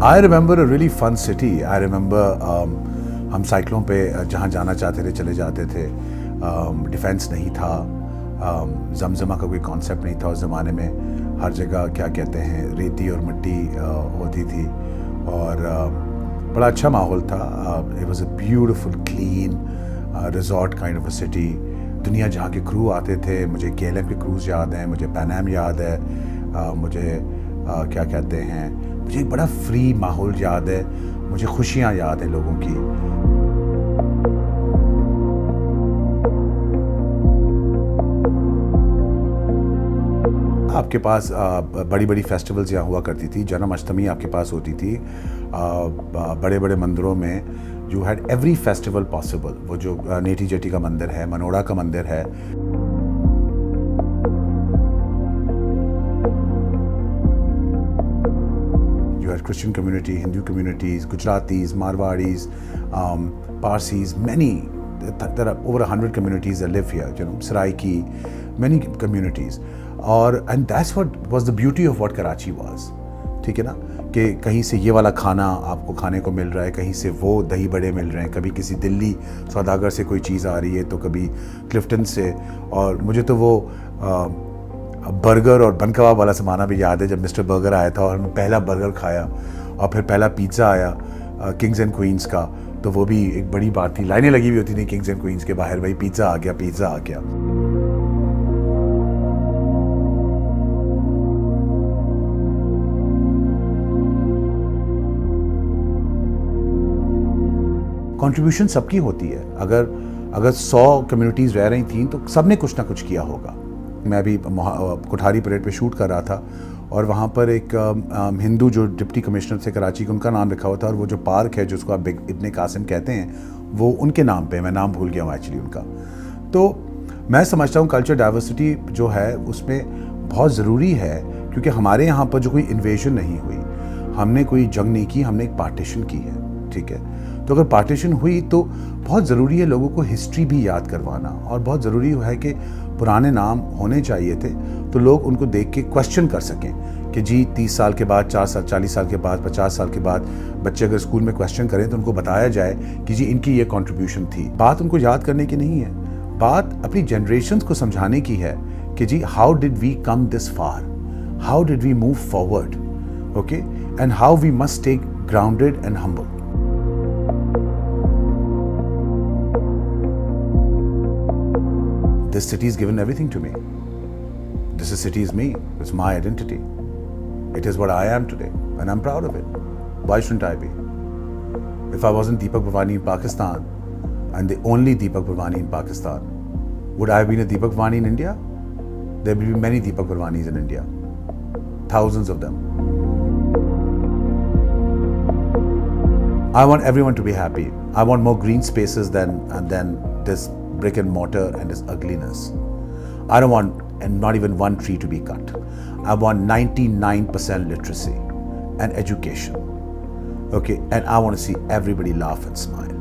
I remember a really fun city. I remember हम साइकिलों पे जहाँ जाना चाहते थे चले जाते थे. डिफेंस नहीं था. जमजमा का कोई कॉन्सेप्ट नहीं था उस ज़माने में. हर जगह क्या कहते हैं रेती और मिट्टी होती थी और बड़ा अच्छा माहौल था. It was a beautiful clean resort kind of a city. दुनिया जहाँ के क्रू आते थे. मुझे KLM के क्रूज़ याद हैं, मुझे पैन एम याद है, मुझे क्या कहते हैं, मुझे एक बड़ा फ्री माहौल याद है, मुझे खुशियाँ याद हैं लोगों की. आपके पास बड़ी बड़ी फेस्टिवल्स यहाँ हुआ करती थी. जन्माष्टमी आपके पास होती थी. बड़े बड़े मंदिरों में you had every festival possible. वो जो नेटी जेटी का मंदिर है, मनोड़ा का मंदिर है. You had Christian community, Hindu communities, Gujaratis, Marwadis, Parsis, many. There are over 100 communities that live here. You know, Saraiki, many communities. And that's what was the beauty of what Karachi was. ठीक है ना, कि कहीं से ये वाला खाना आपको खाने को मिल रहा है, कहीं से वो दही बड़े मिल रहे हैं, कभी किसी दिल्ली सौदागर से कोई चीज़ आ रही है तो कभी क्लिफ्टन से. और मुझे तो वो बर्गर और बन कबाब वाला ज़माना भी याद है जब मिस्टर बर्गर आया था और हमने पहला बर्गर खाया और फिर पहला पिज़्ज़ा आया किंग्स एंड क्वींस का. तो वो भी एक बड़ी बात थी. लाइनें लगी हुई होती थी किंग्स एंड क्वींस के बाहर, भाई पिज़्ज़ा आ गया, पिज़्ज़ा आ गया. कंट्रीब्यूशन सबकी होती है. अगर 100 कम्युनिटीज़ रह रही थी तो सब ने कुछ ना कुछ किया होगा. मैं अभी कोठारी परेड पे शूट कर रहा था और वहाँ पर एक हिंदू जो डिप्टी कमिश्नर थे कराची के, उनका नाम लिखा हुआ था. और वो जो पार्क है जिसको आप इब्ने कासिम कहते हैं, वो उनके नाम पे. मैं नाम भूल गया हूँ एक्चुअली उनका. तो मैं समझता हूँ कल्चर डाइवर्सिटी जो है उसमें बहुत ज़रूरी है, क्योंकि हमारे यहाँ पर जो कोई इन्वेजन नहीं हुई, हमने कोई जंग नहीं की, हमने एक पार्टीशन की है. ठीक है, तो अगर पार्टीशन हुई तो बहुत ज़रूरी है लोगों को हिस्ट्री भी याद करवाना. और बहुत ज़रूरी है कि पुराने नाम होने चाहिए थे तो लोग उनको देख के क्वेश्चन कर सकें कि जी 30 साल के बाद, 4 साल, 40 साल के बाद, 50 साल के बाद बच्चे अगर स्कूल में क्वेश्चन करें तो उनको बताया जाए कि जी इनकी ये कंट्रीब्यूशन थी. बात उनको याद करने की नहीं है, बात अपनी जनरेशन्स को समझाने की है कि जी how did we come this far, how did we move forward, okay, and how we must stay grounded and humble. This city has given everything to me. This city is me. It's my identity. It is what I am today, and I'm proud of it. Why shouldn't I be? If I wasn't Deepak Bhavani in Pakistan, and the only Deepak Bhavani in Pakistan, would I have been a Deepak Bhavani in India? There will be many Deepak Bhavanis in India. Thousands of them. I want everyone to be happy. I want more green spaces than this brick and mortar and its ugliness. I don't want, and not even one tree to be cut. I want 99% literacy and education. Okay, and I want to see everybody laugh and smile.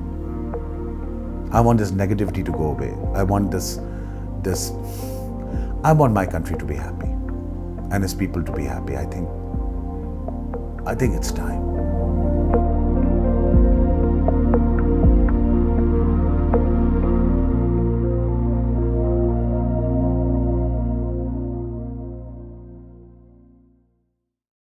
I want this negativity to go away. I want I want my country to be happy and its people to be happy. I think it's time.